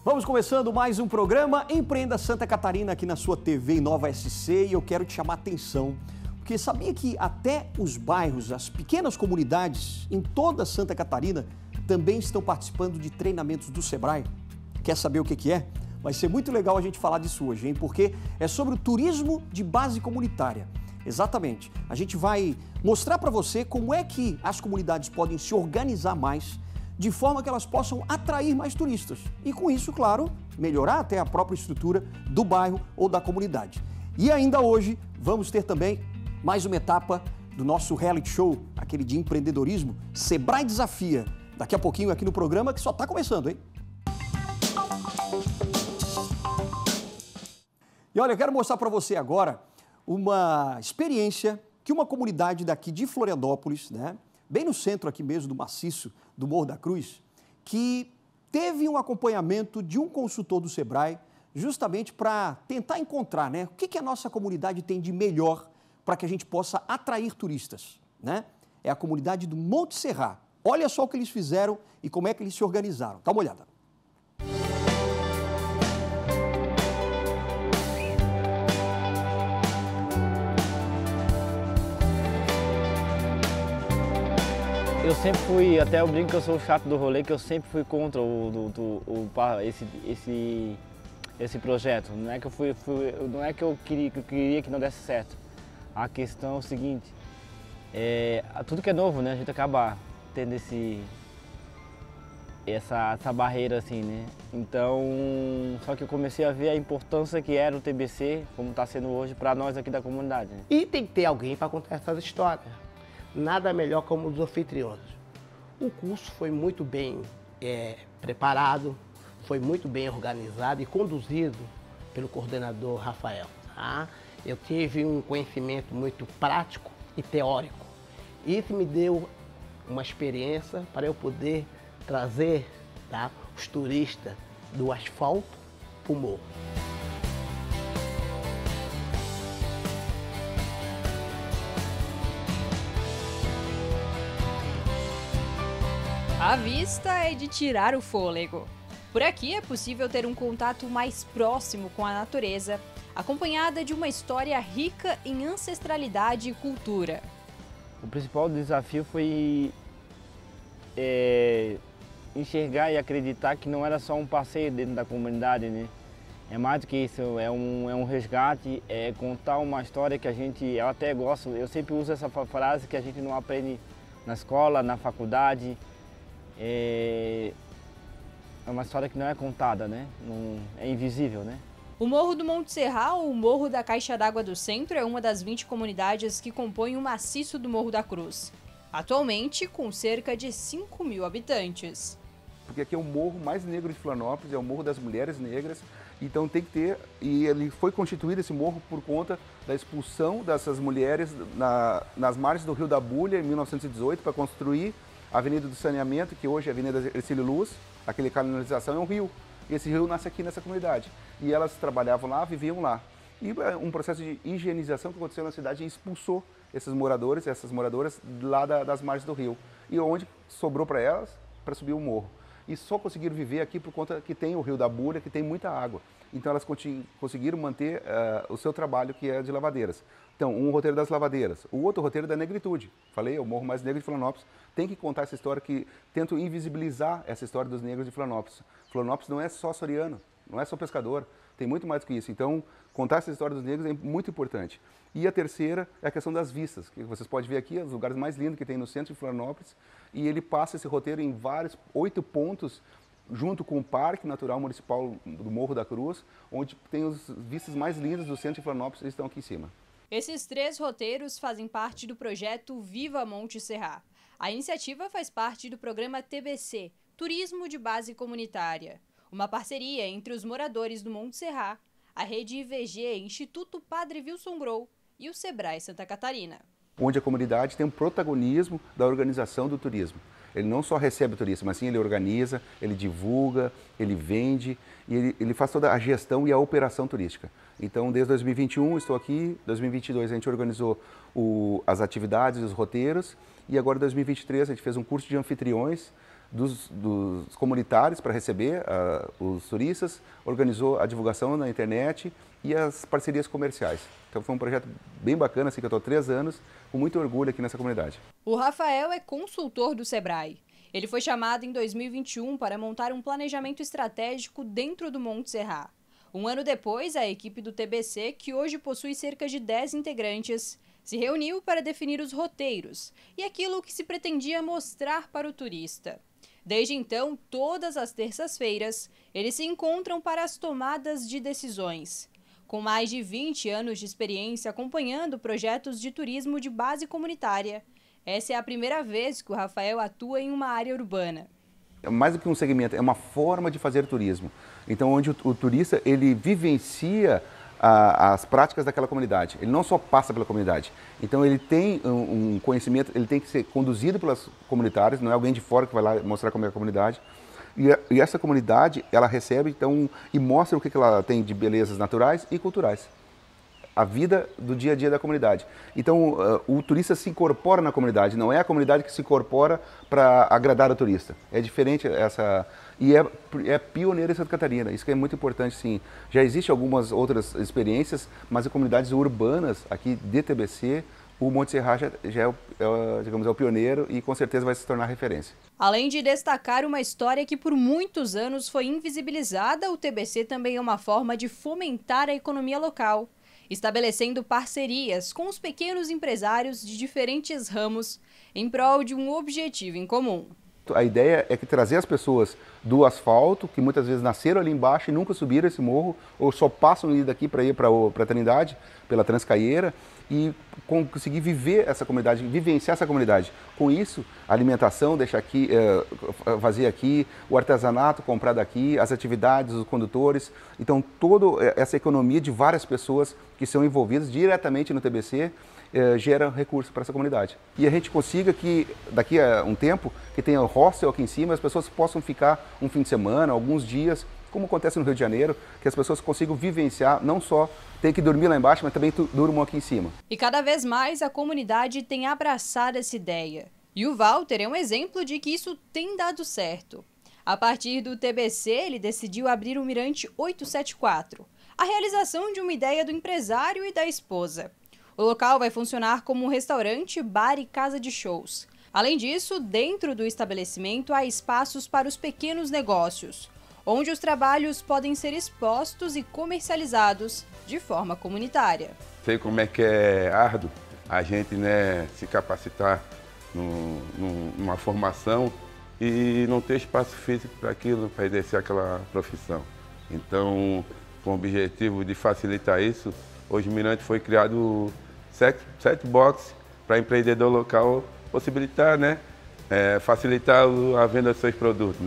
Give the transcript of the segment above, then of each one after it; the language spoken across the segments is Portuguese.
Vamos começando mais um programa Empreenda Santa Catarina aqui na sua TV em Nova SC e eu quero te chamar a atenção, porque sabia que até os bairros, as pequenas comunidades em toda Santa Catarina também estão participando de treinamentos do Sebrae? Quer saber o que é? Vai ser muito legal a gente falar disso hoje, hein? Porque é sobre o turismo de base comunitária. Exatamente. A gente vai mostrar para você como é que as comunidades podem se organizar mais de forma que elas possam atrair mais turistas. E com isso, claro, melhorar até a própria estrutura do bairro ou da comunidade. E ainda hoje vamos ter também mais uma etapa do nosso reality show, aquele de empreendedorismo, Sebrae Desafia. Daqui a pouquinho aqui no programa que só está começando, hein? E olha, eu quero mostrar para você agora uma experiência que uma comunidade daqui de Florianópolis, né, bem no centro aqui mesmo do maciço do Morro da Cruz, que teve um acompanhamento de um consultor do Sebrae justamente para tentar encontrar, né, o que a nossa comunidade tem de melhor para que a gente possa atrair turistas, né? É a comunidade do Monte Serra. Olha só o que eles fizeram e como é que eles se organizaram. Dá uma olhada. Eu sempre fui, até eu brinco que eu sou o chato do rolê, que eu sempre fui contra esse projeto. Não é que eu queria que não desse certo. A questão é o seguinte, tudo que é novo, né, a gente acaba tendo essa barreira assim, né? Então, só que eu comecei a ver a importância que era o TBC, como está sendo hoje para nós aqui da comunidade, né? E tem que ter alguém para contar essas histórias. Nada melhor como os anfitriões. O curso foi muito bem preparado, foi muito bem organizado e conduzido pelo coordenador Rafael. Tá? Eu tive um conhecimento muito prático e teórico. Isso me deu uma experiência para eu poder trazer, tá, os turistas do asfalto para o morro. A vista é de tirar o fôlego. Por aqui é possível ter um contato mais próximo com a natureza, acompanhada de uma história rica em ancestralidade e cultura. O principal desafio foi enxergar e acreditar que não era só um passeio dentro da comunidade, né? É mais do que isso, é um resgate, é contar uma história que eu até gosto, eu sempre uso essa frase que a gente não aprende na escola, na faculdade. É uma história que não é contada, né? É invisível, né? O Morro do Monte Serra, ou o Morro da Caixa d'Água do Centro, é uma das 20 comunidades que compõem o maciço do Morro da Cruz. Atualmente, com cerca de 5.000 habitantes. Porque aqui é o morro mais negro de Florianópolis, é o Morro das Mulheres Negras, então tem que ter, e ele foi constituído esse morro por conta da expulsão dessas mulheres nas margens do Rio da Bulha, em 1918, para construir a Avenida do Saneamento, que hoje é a Avenida Ercílio Luz, aquele canalização é um rio. E esse rio nasce aqui nessa comunidade. E elas trabalhavam lá, viviam lá. E um processo de higienização que aconteceu na cidade e expulsou esses moradores, essas moradoras lá das margens do rio. E onde sobrou para elas? Para subir o morro. E só conseguiram viver aqui por conta que tem o Rio da Bulha, que tem muita água. Então elas conseguiram manter o seu trabalho, que é de lavadeiras. Então, um roteiro das lavadeiras, o outro roteiro da negritude. Falei, é o morro mais negro de Florianópolis. Tem que contar essa história, que tento invisibilizar essa história dos negros de Florianópolis. Florianópolis não é só açoriano, não é só pescador, tem muito mais do que isso. Então, contar essa história dos negros é muito importante. E a terceira é a questão das vistas, que vocês podem ver aqui, os lugares mais lindos que tem no centro de Florianópolis. E ele passa esse roteiro em 8 pontos, junto com o Parque Natural Municipal do Morro da Cruz, onde tem as vistas mais lindas do centro de Florianópolis, eles estão aqui em cima. Esses 3 roteiros fazem parte do projeto Viva Monte Serra. A iniciativa faz parte do programa TBC, Turismo de Base Comunitária, uma parceria entre os moradores do Monte Serra, a Rede IVG, Instituto Padre Wilson Grou e o Sebrae Santa Catarina. Onde a comunidade tem um protagonismo da organização do turismo. Ele não só recebe o turista, mas sim ele organiza, ele divulga, ele vende e ele faz toda a gestão e a operação turística. Então, desde 2021 estou aqui, 2022 a gente organizou as atividades, os roteiros, e agora em 2023 a gente fez um curso de anfitriões dos comunitários para receber os turistas, organizou a divulgação na internet e as parcerias comerciais. Então foi um projeto bem bacana, assim, que eu estou há 3 anos, com muito orgulho aqui nessa comunidade. O Rafael é consultor do Sebrae. Ele foi chamado em 2021 para montar um planejamento estratégico dentro do Monte Serra. Um ano depois, a equipe do TBC, que hoje possui cerca de 10 integrantes, se reuniu para definir os roteiros e aquilo que se pretendia mostrar para o turista. Desde então, todas as terças-feiras, eles se encontram para as tomadas de decisões. Com mais de 20 anos de experiência acompanhando projetos de turismo de base comunitária, essa é a primeira vez que o Rafael atua em uma área urbana. Mais do que um segmento, é uma forma de fazer turismo. Então, onde o turista ele vivencia as práticas daquela comunidade. Ele não só passa pela comunidade. Então, ele tem um conhecimento, ele tem que ser conduzido pelas comunitárias, não é alguém de fora que vai lá mostrar como é a comunidade. E essa comunidade, ela recebe então e mostra o que ela tem de belezas naturais e culturais. A vida do dia a dia da comunidade. Então, o turista se incorpora na comunidade, não é a comunidade que se incorpora para agradar o turista. É diferente essa... E é pioneira em Santa Catarina, isso que é muito importante, sim. Já existem algumas outras experiências, mas em comunidades urbanas aqui de TBC, o Monte Serra já é o pioneiro e com certeza vai se tornar referência. Além de destacar uma história que por muitos anos foi invisibilizada, o TBC também é uma forma de fomentar a economia local, estabelecendo parcerias com os pequenos empresários de diferentes ramos em prol de um objetivo em comum. A ideia é que trazer as pessoas do asfalto, que muitas vezes nasceram ali embaixo e nunca subiram esse morro, ou só passam ali daqui para ir para a Trindade, pela Transcaieira, e conseguir viver essa comunidade, vivenciar essa comunidade. Com isso, a alimentação, deixar aqui, fazer aqui, o artesanato, comprar daqui, as atividades, os condutores. Então, toda essa economia de várias pessoas que são envolvidas diretamente no TBC, gera recurso para essa comunidade. E a gente consiga que, daqui a um tempo, que tenha hostel aqui em cima, as pessoas possam ficar um fim de semana, alguns dias, como acontece no Rio de Janeiro, que as pessoas consigam vivenciar, não só ter que dormir lá embaixo, mas também durmam aqui em cima. E cada vez mais a comunidade tem abraçado essa ideia. E o Walter é um exemplo de que isso tem dado certo. A partir do TBC, ele decidiu abrir o Mirante 874, a realização de uma ideia do empresário e da esposa. O local vai funcionar como um restaurante, bar e casa de shows. Além disso, dentro do estabelecimento há espaços para os pequenos negócios, onde os trabalhos podem ser expostos e comercializados de forma comunitária. Sei como é que é árduo a gente, se capacitar numa formação e não ter espaço físico para aquilo, para exercer aquela profissão. Então, com o objetivo de facilitar isso, hoje o Mirante foi criado 7 boxes para empreendedor local possibilitar, facilitar a venda dos seus produtos,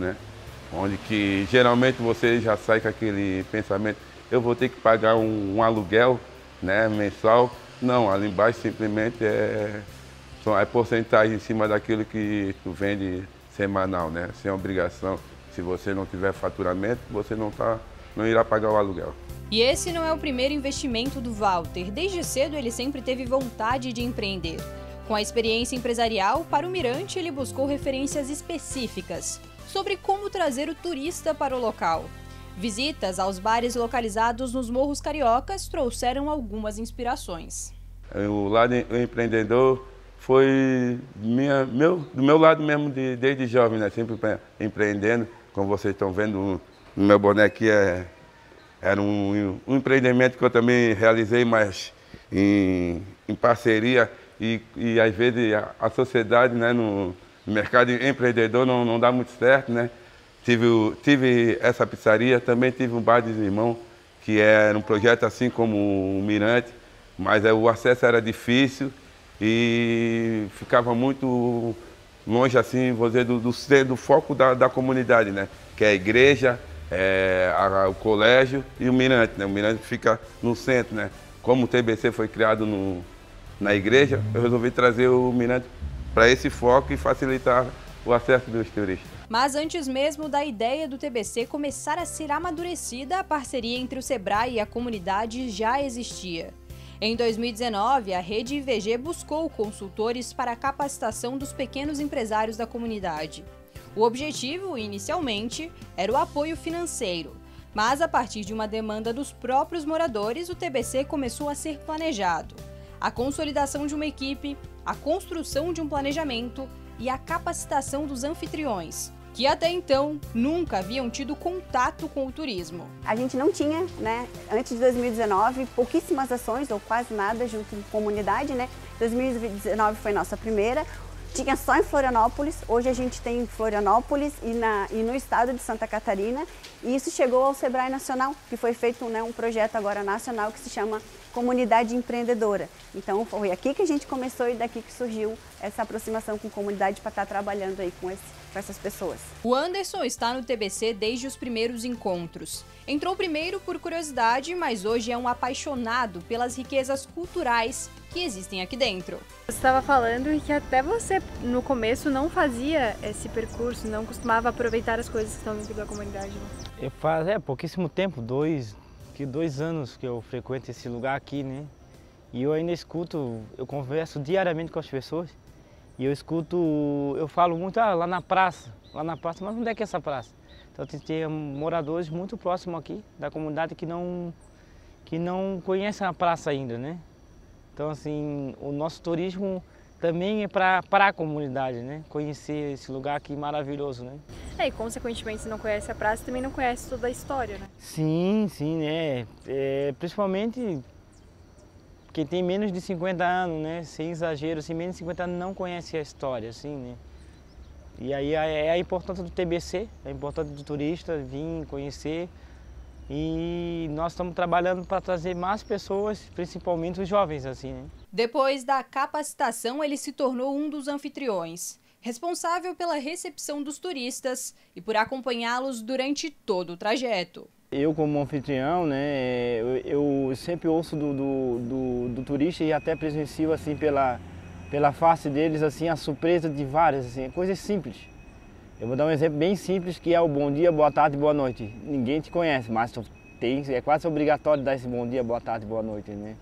onde que geralmente você já sai com aquele pensamento, eu vou ter que pagar um aluguel, mensal. Não, ali embaixo simplesmente é porcentagem em cima daquilo que tu vende semanal, sem obrigação. Se você não tiver faturamento, você não irá pagar o aluguel. E esse não é o primeiro investimento do Walter. Desde cedo ele sempre teve vontade de empreender. Com a experiência empresarial, para o Mirante ele buscou referências específicas sobre como trazer o turista para o local. Visitas aos bares localizados nos morros cariocas trouxeram algumas inspirações. O lado empreendedor foi do meu lado mesmo desde jovem, sempre empreendendo. Como vocês estão vendo, no meu boné aqui era um empreendimento que eu também realizei, mas em parceria e às vezes a sociedade, no mercado empreendedor não dá muito certo, Tive essa pizzaria, também tive um bar de irmão, que era um projeto assim como o Mirante, mas o acesso era difícil e ficava muito longe, assim, vou dizer, do foco da comunidade, que é a igreja, o colégio e o Mirante, O Mirante fica no centro, Como o TBC foi criado na igreja, eu resolvi trazer o Mirante para esse foco e facilitar o acesso dos turistas. Mas antes mesmo da ideia do TBC começar a ser amadurecida, a parceria entre o Sebrae e a comunidade já existia. Em 2019, a rede IVG buscou consultores para a capacitação dos pequenos empresários da comunidade. O objetivo, inicialmente, era o apoio financeiro, mas a partir de uma demanda dos próprios moradores, o TBC começou a ser planejado. A consolidação de uma equipe, a construção de um planejamento e a capacitação dos anfitriões, que até então nunca haviam tido contato com o turismo. A gente não tinha, né, antes de 2019, pouquíssimas ações ou quase nada junto com a comunidade, né? 2019 foi nossa primeira. Tinha só em Florianópolis, hoje a gente tem em Florianópolis e no estado de Santa Catarina. E isso chegou ao Sebrae Nacional, que foi feito, né, um projeto agora nacional que se chama Comunidade Empreendedora. Então foi aqui que a gente começou e daqui que surgiu essa aproximação com a comunidade para estar trabalhando aí com essas pessoas. O Anderson está no TBC desde os primeiros encontros. Entrou primeiro por curiosidade, mas hoje é um apaixonado pelas riquezas culturais que existem aqui dentro. Você estava falando que até você, no começo, não fazia esse percurso, não costumava aproveitar as coisas que estão dentro da comunidade. Eu faz pouquíssimo tempo, 2 anos que eu frequento esse lugar aqui, né? E eu ainda escuto, eu converso diariamente com as pessoas e eu escuto, eu falo muito, lá na praça, mas onde é que é essa praça? Então tem moradores muito próximos aqui da comunidade que não conhecem a praça ainda, né? Então assim, o nosso turismo também é para a comunidade, né? Conhecer esse lugar aqui maravilhoso, né? E consequentemente, se não conhece a praça, também não conhece toda a história, né? Sim, né? Principalmente quem tem menos de 50 anos, né? Sem exagero, assim, menos de 50 anos não conhece a história, assim, né? E aí é a importância do TBC, a importância do turista vir conhecer. E nós estamos trabalhando para trazer mais pessoas, principalmente os jovens, assim, né? Depois da capacitação, ele se tornou um dos anfitriões, responsável pela recepção dos turistas e por acompanhá-los durante todo o trajeto. Eu, como anfitrião, né, eu sempre ouço do turista e até presencio assim, pela face deles assim, a surpresa de várias, assim, coisas simples. Eu vou dar um exemplo bem simples, que é o bom dia, boa tarde, boa noite. Ninguém te conhece, mas é quase obrigatório dar esse bom dia, boa tarde, boa noite, né?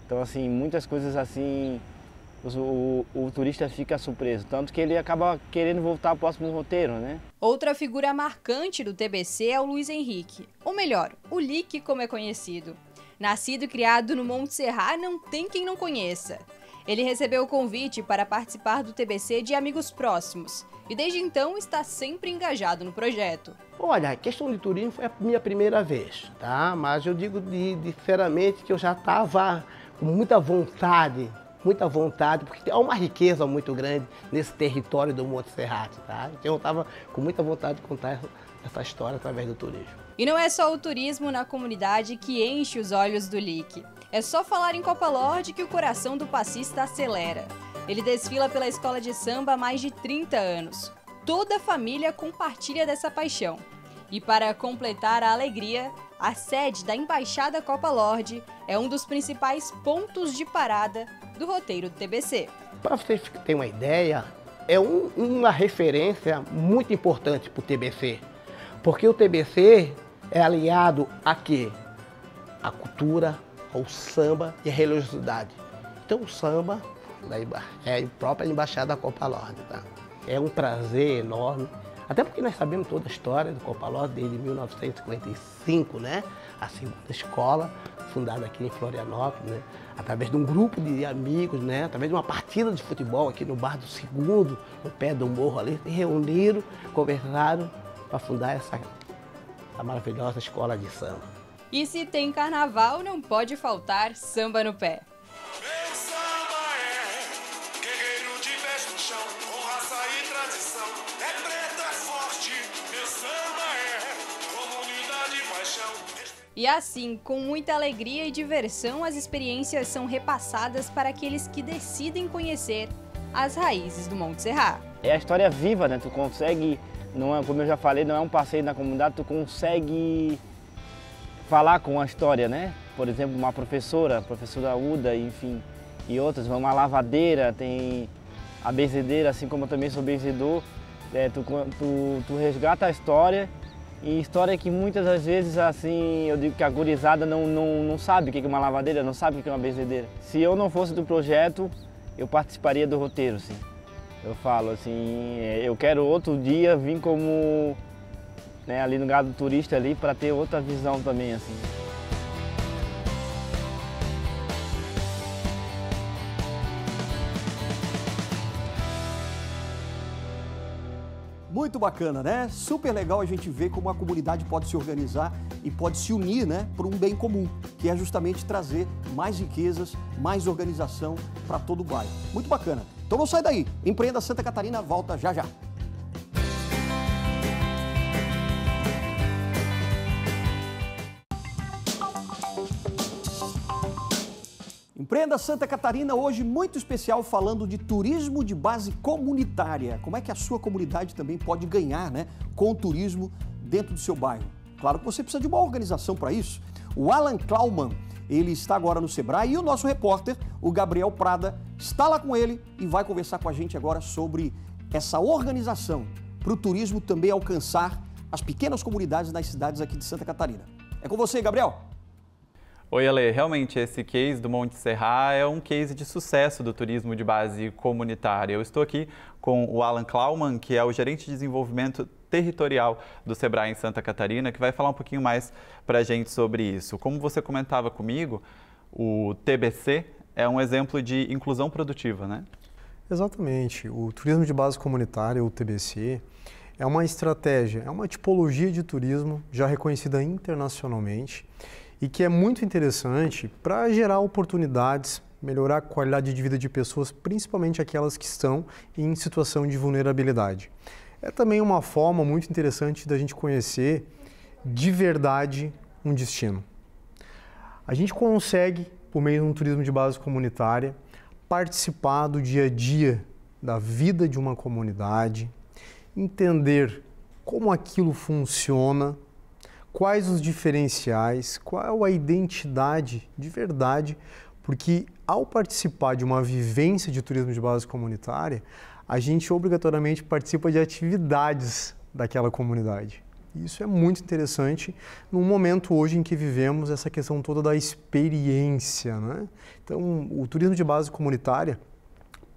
Então, assim, muitas coisas assim, o turista fica surpreso, tanto que ele acaba querendo voltar ao próximo roteiro, né? Outra figura marcante do TBC é o Luiz Henrique, ou melhor, o Lick, como é conhecido. Nascido e criado no Monte Serra, não tem quem não conheça. Ele recebeu o convite para participar do TBC de amigos próximos e desde então está sempre engajado no projeto. Olha, a questão de turismo foi a minha primeira vez, tá? Mas eu digo sinceramente que eu já estava com muita vontade, porque há uma riqueza muito grande nesse território do Monte Serra, tá? Então eu estava com muita vontade de contar essa história através do turismo. E não é só o turismo na comunidade que enche os olhos do Lick. É só falar em Copa Lorde que o coração do passista acelera. Ele desfila pela escola de samba há mais de 30 anos. Toda a família compartilha dessa paixão. E para completar a alegria, a sede da Embaixada Copa Lorde é um dos principais pontos de parada do roteiro do TBC. Para vocês terem uma ideia, é uma referência muito importante para o TBC. Porque o TBC é aliado a quê? A cultura, ao samba e a religiosidade. Então o samba é a própria Embaixada Copa Lorde, tá? É um prazer enorme, até porque nós sabemos toda a história do Copa Lorde desde 1955, né? A segunda escola, fundada aqui em Florianópolis, né? Através de um grupo de amigos, né? Através de uma partida de futebol aqui no Bar do Segundo, no pé do morro ali, se reuniram, conversaram para fundar essa maravilhosa escola de samba. E se tem carnaval, não pode faltar samba no pé. Meu samba é guerreiro de pés no chão, com raça e tradição. É preto, é forte, meu samba é comunidade e paixão. E assim, com muita alegria e diversão, as experiências são repassadas para aqueles que decidem conhecer as raízes do Monte Serra. É a história viva, né? Tu consegue, não é, como eu já falei, não é um passeio na comunidade, tu consegue falar com a história, né? Por exemplo, uma professora, a professora Uda, enfim, e outras, uma lavadeira, tem a benzedeira, assim como eu também sou benzedor, tu resgata a história, e história que muitas das vezes, assim, eu digo que a gurizada não sabe o que é uma lavadeira, não sabe o que é uma benzedeira. Se eu não fosse do projeto, eu participaria do roteiro, sim. Eu falo assim, eu quero outro dia vir como, né, ali no lugar do turista ali para ter outra visão também, assim. Muito bacana, né? Super legal a gente ver como a comunidade pode se organizar e pode se unir, né, por um bem comum, que é justamente trazer mais riquezas, mais organização para todo o bairro. Muito bacana. Então não sai daí. Empreenda Santa Catarina volta já já. Empreenda Santa Catarina hoje muito especial falando de turismo de base comunitária. Como é que a sua comunidade também pode ganhar, né, com o turismo dentro do seu bairro? Claro que você precisa de uma organização para isso. O Alan Klauman, ele está agora no Sebrae e o nosso repórter, o Gabriel Prada, está lá com ele e vai conversar com a gente agora sobre essa organização para o turismo também alcançar as pequenas comunidades nas cidades aqui de Santa Catarina. É com você, Gabriel. Oi, Ale. Realmente, esse case do Monte Serra é um case de sucesso do turismo de base comunitária. Eu estou aqui com o Alan Klauman, que é o gerente de desenvolvimento territorial do Sebrae em Santa Catarina, que vai falar um pouquinho mais para a gente sobre isso. Como você comentava comigo, o TBC é um exemplo de inclusão produtiva, né? Exatamente. O turismo de base comunitária, o TBC, é uma estratégia, é uma tipologia de turismo já reconhecida internacionalmente e que é muito interessante para gerar oportunidades, melhorar a qualidade de vida de pessoas, principalmente aquelas que estão em situação de vulnerabilidade. É também uma forma muito interessante da gente conhecer de verdade um destino. A gente consegue, por meio de um turismo de base comunitária, participar do dia a dia da vida de uma comunidade, entender como aquilo funciona, quais os diferenciais, qual a identidade de verdade, porque ao participar de uma vivência de turismo de base comunitária, a gente obrigatoriamente participa de atividades daquela comunidade. Isso é muito interessante num momento hoje em que vivemos essa questão toda da experiência, né? Então, o turismo de base comunitária,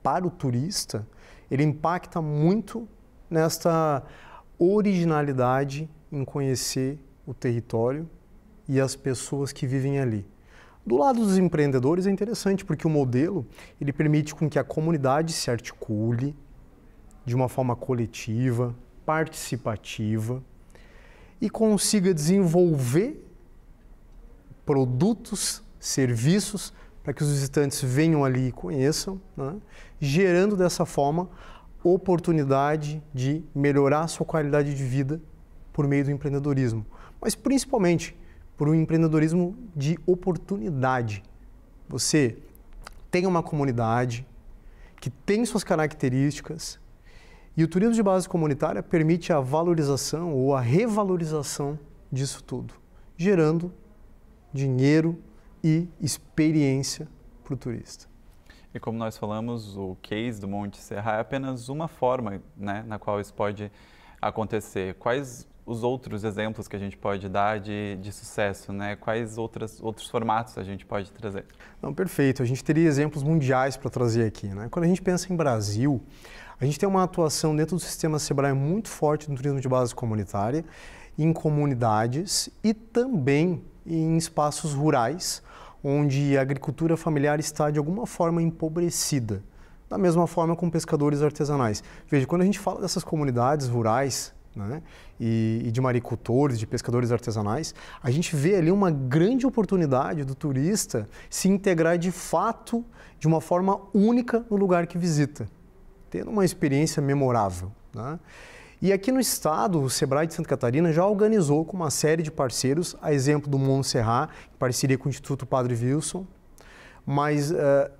para o turista, ele impacta muito nesta originalidade em conhecer o território e as pessoas que vivem ali. Do lado dos empreendedores é interessante porque o modelo ele permite com que a comunidade se articule de uma forma coletiva, participativa e consiga desenvolver produtos, serviços para que os visitantes venham ali e conheçam, né? Gerando dessa forma oportunidade de melhorar a sua qualidade de vida por meio do empreendedorismo, mas principalmente por um empreendedorismo de oportunidade. Você tem uma comunidade que tem suas características e o turismo de base comunitária permite a valorização ou a revalorização disso tudo, gerando dinheiro e experiência para o turista. E como nós falamos, o case do Monte Serra é apenas uma forma, né, na qual isso pode acontecer. Quais os outros exemplos que a gente pode dar de sucesso, né? Quais outros formatos a gente pode trazer? Não, perfeito. A gente teria exemplos mundiais para trazer aqui, né? Quando a gente pensa em Brasil, a gente tem uma atuação dentro do sistema Sebrae muito forte no turismo de base comunitária, em comunidades e também em espaços rurais, onde a agricultura familiar está de alguma forma empobrecida. Da mesma forma com pescadores artesanais. Veja, quando a gente fala dessas comunidades rurais, né, e de maricultores, de pescadores artesanais, a gente vê ali uma grande oportunidade do turista se integrar de fato de uma forma única no lugar que visita, tendo uma experiência memorável, né? E aqui no estado, o Sebrae de Santa Catarina já organizou com uma série de parceiros, a exemplo do Monte Serra, em parceria com o Instituto Padre Wilson, mas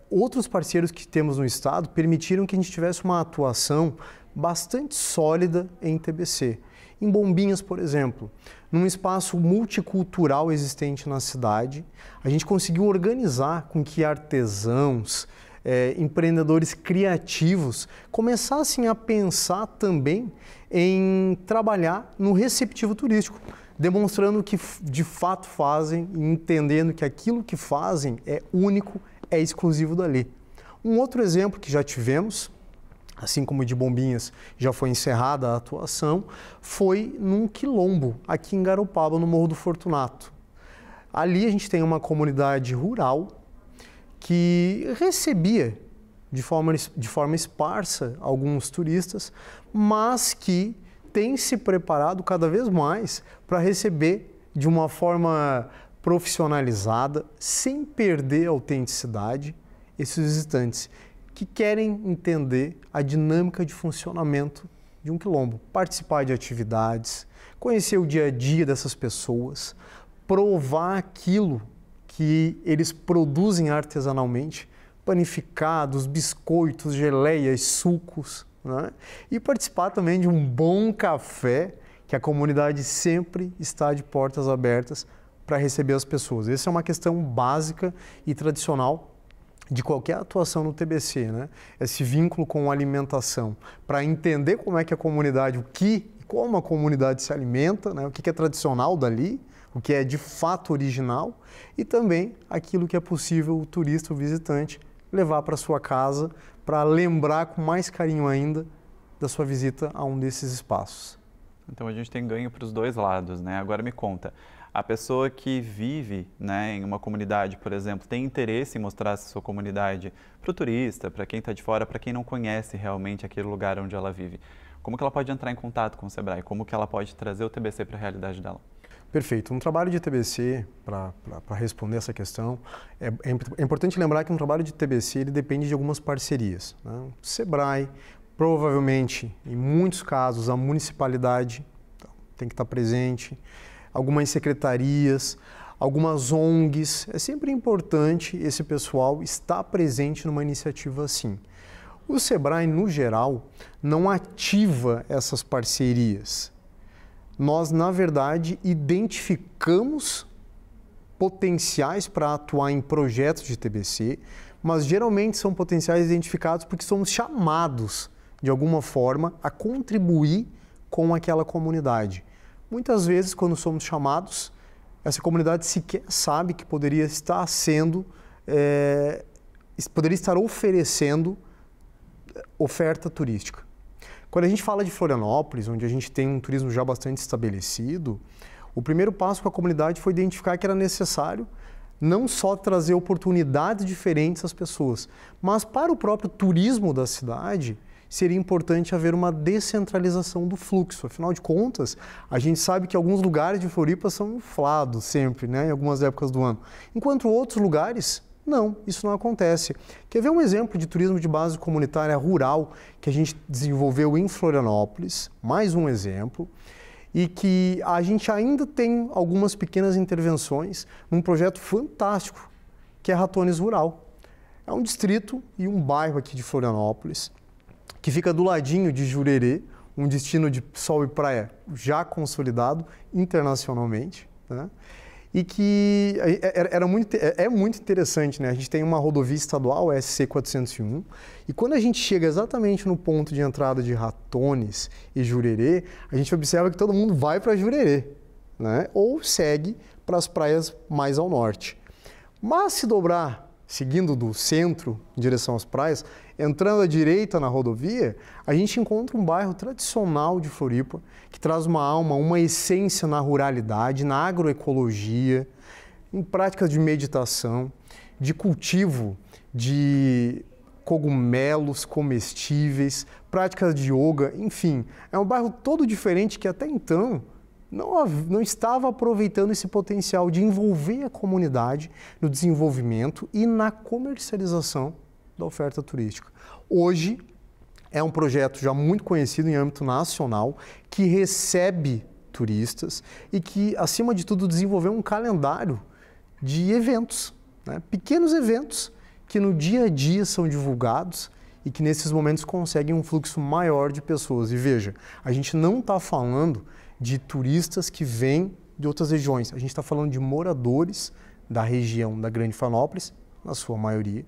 outros parceiros que temos no estado permitiram que a gente tivesse uma atuação bastante sólida em TBC. Em Bombinhas, por exemplo, num espaço multicultural existente na cidade, a gente conseguiu organizar com que artesãos, empreendedores criativos começassem a pensar também em trabalhar no receptivo turístico, demonstrando que de fato fazem e entendendo que aquilo que fazem é único, é exclusivo dali. Um outro exemplo que já tivemos assim como de Bombinhas já foi encerrada a atuação, foi num quilombo, aqui em Garopaba, no Morro do Fortunato. Ali a gente tem uma comunidade rural que recebia de forma esparsa alguns turistas, mas que tem se preparado cada vez mais para receber de uma forma profissionalizada, sem perder a autenticidade, esses visitantes que querem entender a dinâmica de funcionamento de um quilombo, participar de atividades, conhecer o dia a dia dessas pessoas, provar aquilo que eles produzem artesanalmente, panificados, biscoitos, geleias, sucos, né? E participar também de um bom café, que a comunidade sempre está de portas abertas para receber as pessoas. Essa é uma questão básica e tradicional de qualquer atuação no TBC, né? Esse vínculo com a alimentação, para entender como é que a comunidade, como a comunidade se alimenta, né? O que é tradicional dali, o que é de fato original e também aquilo que é possível o turista, o visitante, levar para sua casa para lembrar com mais carinho ainda da sua visita a um desses espaços. Então a gente tem ganho para os dois lados, né? Agora me conta, a pessoa que vive, né, em uma comunidade, por exemplo, tem interesse em mostrar essa sua comunidade para o turista, para quem está de fora, para quem não conhece realmente aquele lugar onde ela vive. Como que ela pode entrar em contato com o Sebrae? Como que ela pode trazer o TBC para a realidade dela? Perfeito. Um trabalho de TBC, para responder essa questão, é importante lembrar que um trabalho de TBC ele depende de algumas parcerias, né? O Sebrae, provavelmente, em muitos casos, a municipalidade tem que estar presente, algumas secretarias, algumas ONGs. É sempre importante esse pessoal estar presente numa iniciativa assim. O Sebrae, no geral, não ativa essas parcerias. Nós, na verdade, identificamos potenciais para atuar em projetos de TBC, mas geralmente são potenciais identificados porque somos chamados, de alguma forma, a contribuir com aquela comunidade. Muitas vezes, quando somos chamados, essa comunidade sequer sabe que poderia estar oferecendo oferta turística. Quando a gente fala de Florianópolis, onde a gente tem um turismo já bastante estabelecido, o primeiro passo para a comunidade foi identificar que era necessário não só trazer oportunidades diferentes às pessoas, mas para o próprio turismo da cidade, seria importante haver uma descentralização do fluxo. Afinal de contas, a gente sabe que alguns lugares de Floripa são inflados sempre, né, em algumas épocas do ano, enquanto outros lugares, não, isso não acontece. Quer ver um exemplo de turismo de base comunitária rural que a gente desenvolveu em Florianópolis? Mais um exemplo. E que a gente ainda tem algumas pequenas intervenções num projeto fantástico, que é Ratones Rural. É um distrito e um bairro aqui de Florianópolis, que fica do ladinho de Jurerê, um destino de sol e praia já consolidado internacionalmente, né? E que é muito interessante, né? A gente tem uma rodovia estadual, a SC 401, e quando a gente chega exatamente no ponto de entrada de Ratones e Jurerê, a gente observa que todo mundo vai para Jurerê, né? Ou segue para as praias mais ao norte. Mas se dobrar, seguindo do centro em direção às praias, entrando à direita na rodovia, a gente encontra um bairro tradicional de Floripa, que traz uma alma, uma essência na ruralidade, na agroecologia, em práticas de meditação, de cultivo de cogumelos comestíveis, práticas de yoga, enfim. É um bairro todo diferente que até então não estava aproveitando esse potencial de envolver a comunidade no desenvolvimento e na comercialização da oferta turística. Hoje é um projeto já muito conhecido em âmbito nacional, que recebe turistas e que, acima de tudo, desenvolveu um calendário de eventos, né? Pequenos eventos que no dia a dia são divulgados e que nesses momentos conseguem um fluxo maior de pessoas. E veja, a gente não está falando de turistas que vêm de outras regiões. A gente está falando de moradores da região da Grande Florianópolis, na sua maioria,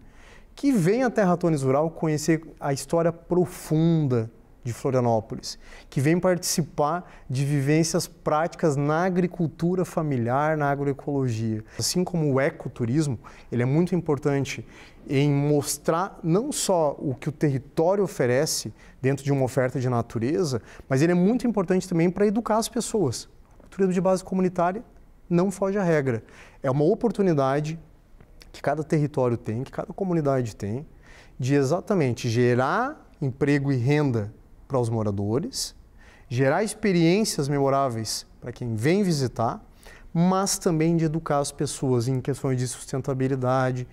que vêm até Ratones Rural conhecer a história profunda de Florianópolis, que vem participar de vivências práticas na agricultura familiar, na agroecologia. Assim como o ecoturismo, ele é muito importante em mostrar não só o que o território oferece dentro de uma oferta de natureza, mas ele é muito importante também para educar as pessoas. O turismo de base comunitária não foge à regra. É uma oportunidade que cada território tem, que cada comunidade tem, de exatamente gerar emprego e renda para os moradores, gerar experiências memoráveis para quem vem visitar, mas também de educar as pessoas em questões de sustentabilidade,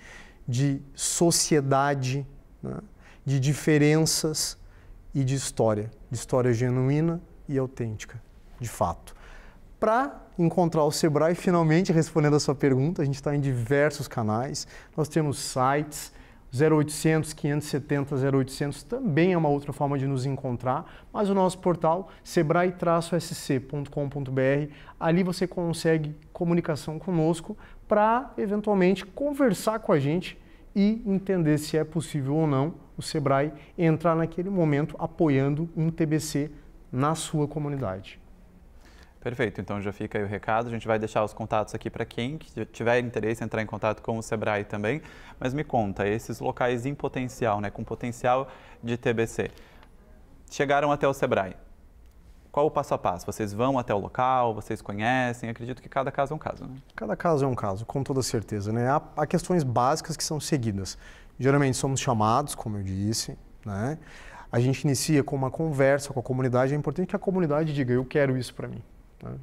de sociedade, né? De diferenças e de história genuína e autêntica, de fato. Para encontrar o Sebrae, finalmente respondendo a sua pergunta, a gente está em diversos canais, nós temos sites, 0800 570 0800 também é uma outra forma de nos encontrar, mas o nosso portal sebrae-sc.com.br, ali você consegue comunicação conosco para eventualmente conversar com a gente e entender se é possível ou não o Sebrae entrar naquele momento apoiando um TBC na sua comunidade. Perfeito, então já fica aí o recado, a gente vai deixar os contatos aqui para quem tiver interesse em entrar em contato com o Sebrae também, mas me conta, esses locais em potencial, né, com potencial de TBC, chegaram até o Sebrae, qual o passo a passo? Vocês vão até o local, vocês conhecem? Acredito que cada caso é um caso, né? Cada caso é um caso, com toda certeza, né? Há questões básicas que são seguidas, geralmente somos chamados, como eu disse, né? A gente inicia com uma conversa com a comunidade, é importante que a comunidade diga, eu quero isso para mim.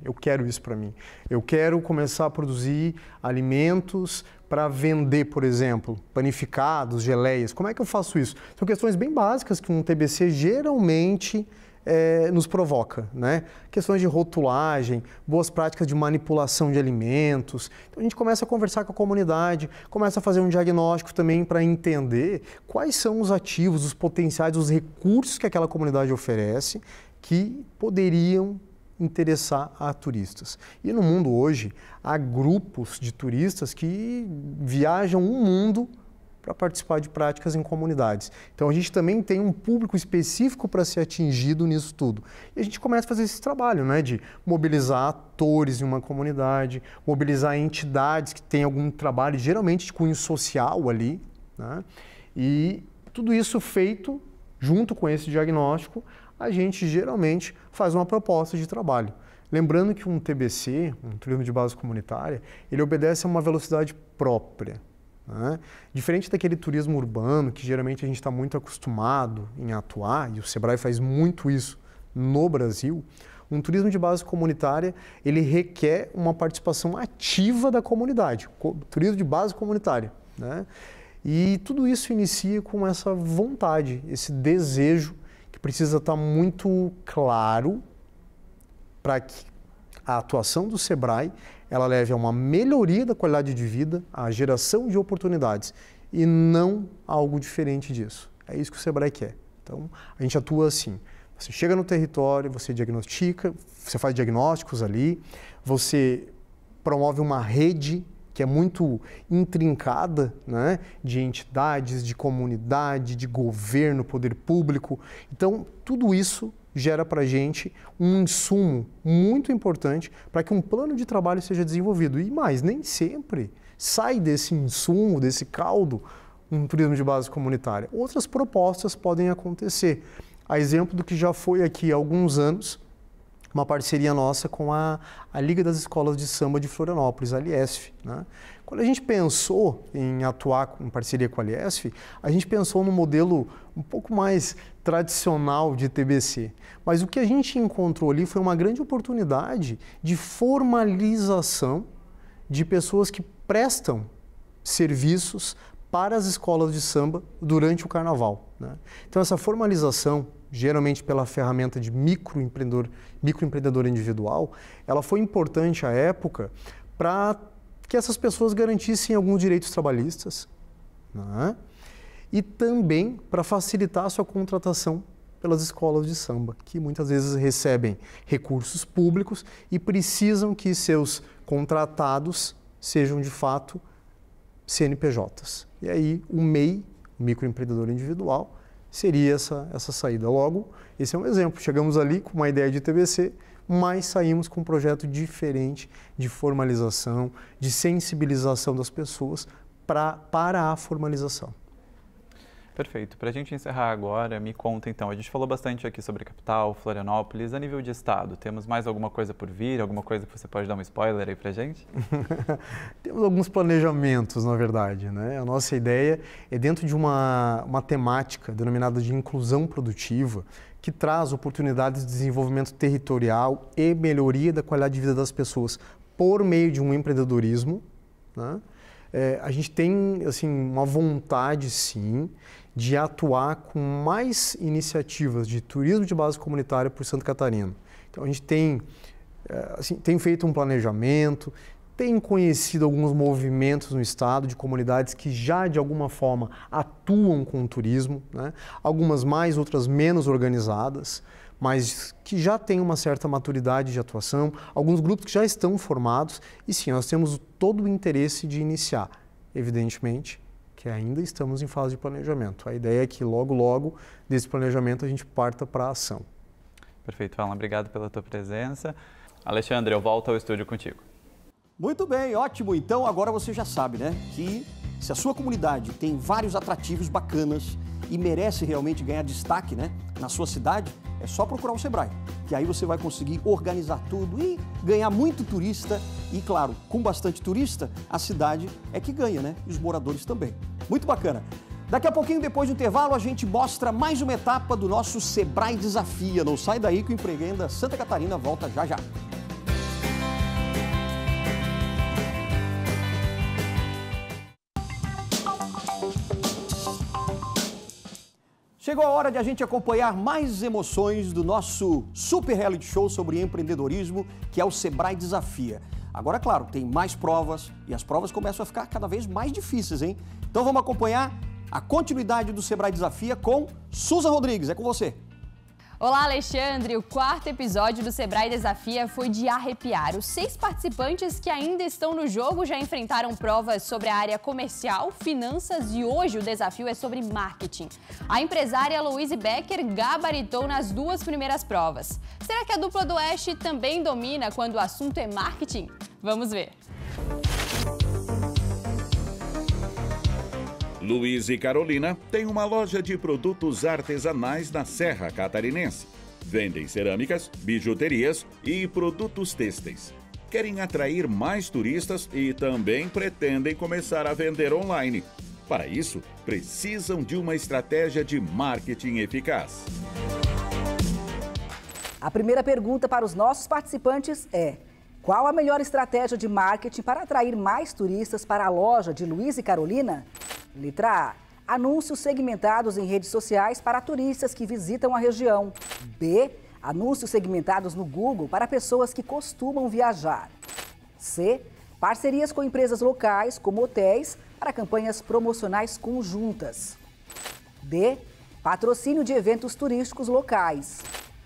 Eu quero isso para mim. Eu quero começar a produzir alimentos para vender, por exemplo, panificados, geleias. Como é que eu faço isso? São questões bem básicas que um TBC geralmente nos provoca, né? Questões de rotulagem, boas práticas de manipulação de alimentos. Então a gente começa a conversar com a comunidade, começa a fazer um diagnóstico também para entender quais são os ativos, os potenciais, os recursos que aquela comunidade oferece que poderiam interessar a turistas. E no mundo hoje, há grupos de turistas que viajam o mundo para participar de práticas em comunidades. Então a gente também tem um público específico para ser atingido nisso tudo. E a gente começa a fazer esse trabalho, né, de mobilizar atores em uma comunidade, mobilizar entidades que têm algum trabalho, geralmente de cunho social ali, né? E tudo isso feito junto com esse diagnóstico, a gente geralmente faz uma proposta de trabalho. Lembrando que um TBC, um turismo de base comunitária, ele obedece a uma velocidade própria, né? Diferente daquele turismo urbano, que geralmente a gente está muito acostumado em atuar, e o Sebrae faz muito isso no Brasil, um turismo de base comunitária, ele requer uma participação ativa da comunidade, turismo de base comunitária, né? E tudo isso inicia com essa vontade, esse desejo que precisa estar muito claro para que a atuação do Sebrae ela leve a uma melhoria da qualidade de vida, à geração de oportunidades e não algo diferente disso. É isso que o Sebrae quer. Então, a gente atua assim. Você chega no território, você diagnostica, você faz diagnósticos ali, você promove uma rede que é muito intrincada, né, de entidades, de comunidade, de governo, poder público. Então, tudo isso gera para a gente um insumo muito importante para que um plano de trabalho seja desenvolvido. E mais, nem sempre sai desse insumo, desse caldo, um turismo de base comunitária. Outras propostas podem acontecer. A exemplo do que já foi aqui há alguns anos, uma parceria nossa com a Liga das Escolas de Samba de Florianópolis, a Liesf, né? Quando a gente pensou em atuar em parceria com a Liesf, a gente pensou num modelo um pouco mais tradicional de TBC. Mas o que a gente encontrou ali foi uma grande oportunidade de formalização de pessoas que prestam serviços para as escolas de samba durante o carnaval, né? Então essa formalização, geralmente pela ferramenta de microempreendedor individual, ela foi importante à época para que essas pessoas garantissem alguns direitos trabalhistas, né? E também para facilitar a sua contratação pelas escolas de samba, que muitas vezes recebem recursos públicos e precisam que seus contratados sejam de fato CNPJs. E aí o MEI, o microempreendedor individual, seria essa saída. Logo, esse é um exemplo. Chegamos ali com uma ideia de TBC, mas saímos com um projeto diferente de formalização, de sensibilização das pessoas para a formalização. Perfeito. Para a gente encerrar agora, me conta então, a gente falou bastante aqui sobre a capital, Florianópolis, a nível de estado, temos mais alguma coisa por vir, alguma coisa que você pode dar um spoiler aí para a gente? Temos alguns planejamentos, na verdade, né? A nossa ideia é dentro de uma temática denominada de inclusão produtiva, que traz oportunidades de desenvolvimento territorial e melhoria da qualidade de vida das pessoas por meio de um empreendedorismo, né? A gente tem assim, uma vontade, sim, de atuar com mais iniciativas de turismo de base comunitária por Santa Catarina. Então, a gente tem feito um planejamento, tem conhecido alguns movimentos no estado de comunidades que já, de alguma forma, atuam com o turismo, né? Algumas mais, outras menos organizadas, mas que já têm uma certa maturidade de atuação, alguns grupos que já estão formados, e sim, nós temos todo o interesse de iniciar. Evidentemente que ainda estamos em fase de planejamento. A ideia é que logo, logo, desse planejamento, a gente parta para a ação. Perfeito, Alan, obrigado pela tua presença. Alexandre, eu volto ao estúdio contigo. Muito bem, ótimo. Então agora você já sabe, né, que se a sua comunidade tem vários atrativos bacanas e merece realmente ganhar destaque, né, na sua cidade, é só procurar o Sebrae, que aí você vai conseguir organizar tudo e ganhar muito turista. E claro, com bastante turista, a cidade é que ganha, né? E os moradores também. Muito bacana. Daqui a pouquinho, depois do intervalo, a gente mostra mais uma etapa do nosso Sebrae Desafia. Não sai daí que o Empreenda Santa Catarina volta já já. Chegou a hora de a gente acompanhar mais emoções do nosso super reality show sobre empreendedorismo, que é o Sebrae Desafia. Agora, claro, tem mais provas e as provas começam a ficar cada vez mais difíceis, hein? Então vamos acompanhar a continuidade do Sebrae Desafia com Susan Rodrigues. É com você. Olá, Alexandre! O quarto episódio do Sebrae Desafia foi de arrepiar. Os 6 participantes que ainda estão no jogo já enfrentaram provas sobre a área comercial, finanças e hoje o desafio é sobre marketing. A empresária Louise Becker gabaritou nas 2 primeiras provas. Será que a dupla do Oeste também domina quando o assunto é marketing? Vamos ver! Luiz e Carolina têm uma loja de produtos artesanais na Serra Catarinense. Vendem cerâmicas, bijuterias e produtos têxteis. Querem atrair mais turistas e também pretendem começar a vender online. Para isso, precisam de uma estratégia de marketing eficaz. A primeira pergunta para os nossos participantes é: qual a melhor estratégia de marketing para atrair mais turistas para a loja de Luiz e Carolina? Letra A: anúncios segmentados em redes sociais para turistas que visitam a região. B: anúncios segmentados no Google para pessoas que costumam viajar. C: parcerias com empresas locais, como hotéis, para campanhas promocionais conjuntas. D: patrocínio de eventos turísticos locais.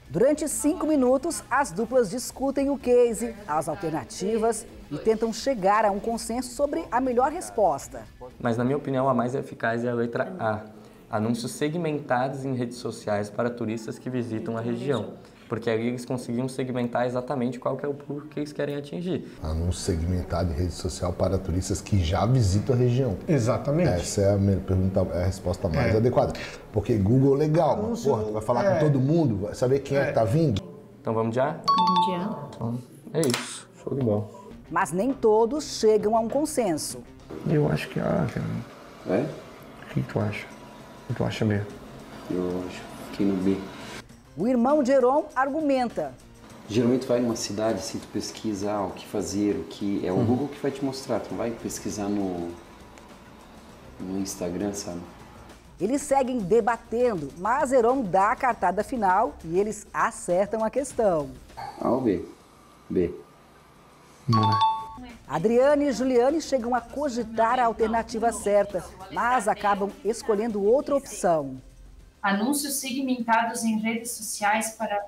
Durante 5 minutos, as duplas discutem o case, as alternativas e tentam chegar a um consenso sobre a melhor resposta. Mas, na minha opinião, a mais eficaz é a letra A. Anúncios segmentados em redes sociais para turistas que visitam a região. Porque aí eles conseguiam segmentar exatamente qual que é o público que eles querem atingir. Anúncio segmentado em rede social para turistas que já visitam a região. Exatamente. Essa é a minha pergunta, é a resposta mais adequada. Porque Google é legal, mas, porra, tu vai falar com todo mundo, vai saber quem é que tá vindo. Então vamos já? Vamos já. Então, é isso. Show de bola. Mas nem todos chegam a um consenso. Eu acho que A, cara. É? O que tu acha? O que tu acha B? Eu acho que no B. O irmão de Heron argumenta. Geralmente vai numa cidade, assim, tu pesquisa o que fazer, o que... É o Google que vai te mostrar, tu não vai pesquisar no Instagram, sabe? Eles seguem debatendo, mas Heron dá a cartada final e eles acertam a questão. A ou B? B. Adriane e Juliane chegam a cogitar a alternativa certa, mas acabam escolhendo outra opção. Anúncios segmentados em redes sociais para...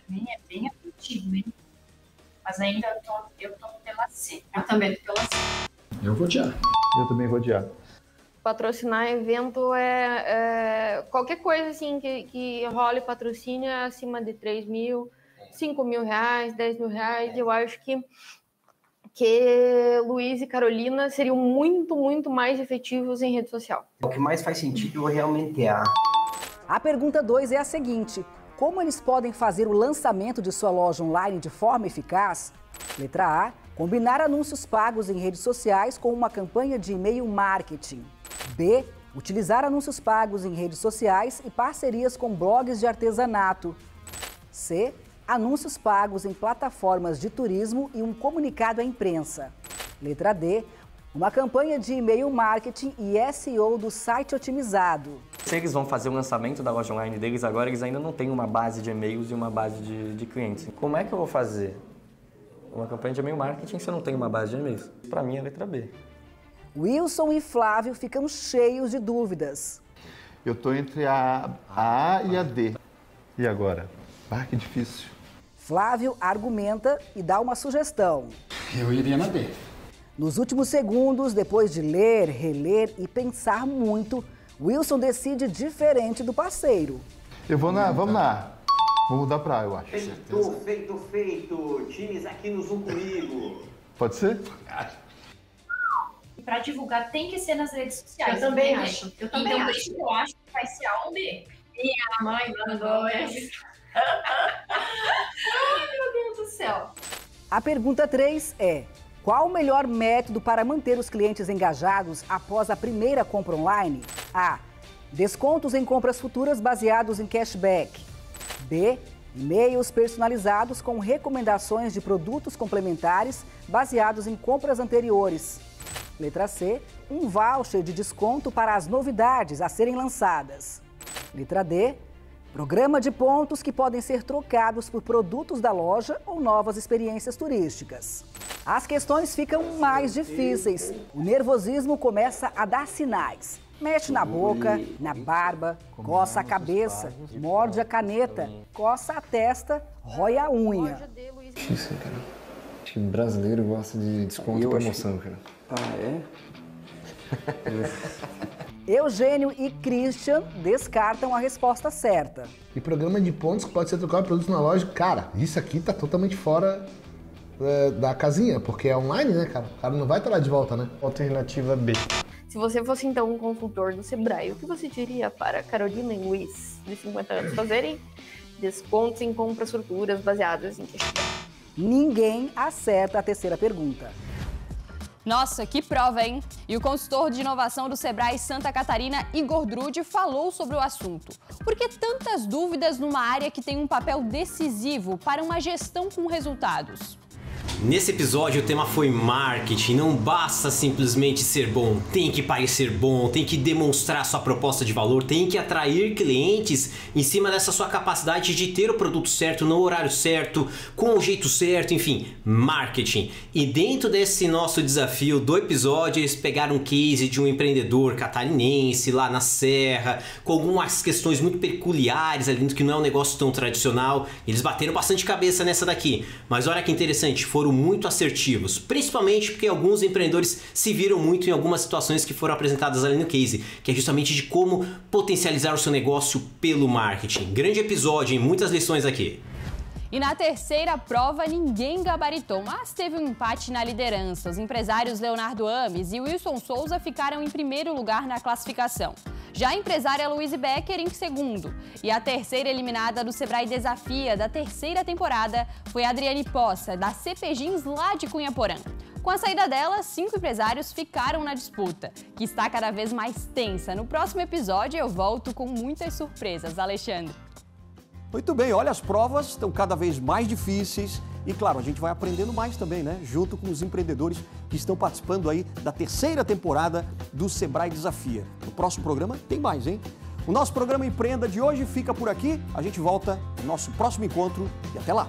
Também é bem apelativo, hein? Mas ainda eu tô pela C. Eu também tô pela C. Eu vou de A. Eu também vou de A. patrocinar evento qualquer coisa assim que role patrocínio acima de 3 mil, 5 mil reais, 10 mil reais. Eu acho que Luiz e Carolina seriam muito mais efetivos em rede social. O que mais faz sentido realmente é A pergunta 2 é a seguinte: como eles podem fazer o lançamento de sua loja online de forma eficaz? Letra A, combinar anúncios pagos em redes sociais com uma campanha de e-mail marketing. B, utilizar anúncios pagos em redes sociais e parcerias com blogs de artesanato. C, anúncios pagos em plataformas de turismo e um comunicado à imprensa. Letra D, uma campanha de e-mail marketing e SEO do site otimizado. Se eles vão fazer o lançamento da loja online deles agora, eles ainda não têm uma base de e-mails e uma base de clientes. Como é que eu vou fazer uma campanha de e-mail marketing se eu não tenho uma base de e-mails? Para mim é a letra B. Wilson e Flávio ficam cheios de dúvidas. Eu estou entre a A e a D. E agora? Que difícil. Flávio argumenta e dá uma sugestão. Eu iria na D. Nos últimos segundos, depois de ler, reler e pensar muito, Wilson decide diferente do parceiro. Vamos na A. Vou mudar pra A, eu acho. Feito. Times aqui no Zoom comigo. Pode ser? Para divulgar tem que ser nas redes sociais. Eu também acho. Então, por isso eu acho que vai ser A ou B. Minha mãe mandou essa. Ai, meu Deus do céu. A pergunta 3 é: qual o melhor método para manter os clientes engajados após a primeira compra online? A, descontos em compras futuras baseados em cashback. B, e-mails personalizados com recomendações de produtos complementares baseados em compras anteriores. Letra C, um voucher de desconto para as novidades a serem lançadas. Letra D, programa de pontos que podem ser trocados por produtos da loja ou novas experiências turísticas. As questões ficam mais difíceis. O nervosismo começa a dar sinais. Mexe na boca, na barba, coça a cabeça, morde a caneta, coça a testa, rói a unha. Isso, cara. Acho que brasileiro gosta de desconto e promoção, cara. Eugênio e Christian descartam a resposta certa. E programa de pontos que pode ser trocado por produtos na loja. Cara, isso aqui tá totalmente fora da casinha, porque é online, né, cara? O cara não vai estar lá de volta, né? Alternativa B. Se você fosse, então, um consultor do Sebrae, o que você diria para Carolina e Luiz, de 50 anos, fazerem descontos em compras futuras baseadas em cashback? Ninguém acerta a terceira pergunta. Nossa, que prova, hein? E o consultor de inovação do Sebrae Santa Catarina, Igor Drude, falou sobre o assunto. Por que tantas dúvidas numa área que tem um papel decisivo para uma gestão com resultados? Nesse episódio o tema foi marketing. Não basta simplesmente ser bom, tem que parecer bom, tem que demonstrar sua proposta de valor, tem que atrair clientes em cima dessa sua capacidade de ter o produto certo, no horário certo, com o jeito certo, enfim, marketing. E dentro desse nosso desafio do episódio, eles pegaram um case de um empreendedor catarinense lá na Serra, com algumas questões muito peculiares ali dentro, que não é um negócio tão tradicional. Eles bateram bastante cabeça nessa daqui, mas olha que interessante, foram muito assertivos, principalmente porque alguns empreendedores se viram muito em algumas situações que foram apresentadas ali no case, que é justamente de como potencializar o seu negócio pelo marketing. Grande episódio, hein? Muitas lições aqui. E na terceira prova, ninguém gabaritou, mas teve um empate na liderança. Os empresários Leonardo Ames e Wilson Souza ficaram em primeiro lugar na classificação. Já a empresária Louise Becker em segundo. E a terceira eliminada do Sebrae Desafia da terceira temporada foi a Adriane Poça, da CP Jeans lá de Cunha Porã. Com a saída dela, 5 empresários ficaram na disputa, que está cada vez mais tensa. No próximo episódio eu volto com muitas surpresas. Alexandre. Muito bem, olha, as provas estão cada vez mais difíceis e, claro, a gente vai aprendendo mais também, né? Junto com os empreendedores que estão participando aí da terceira temporada do Sebrae Desafia. No próximo programa tem mais, hein? O nosso programa Empreenda de hoje fica por aqui. A gente volta no nosso próximo encontro e até lá!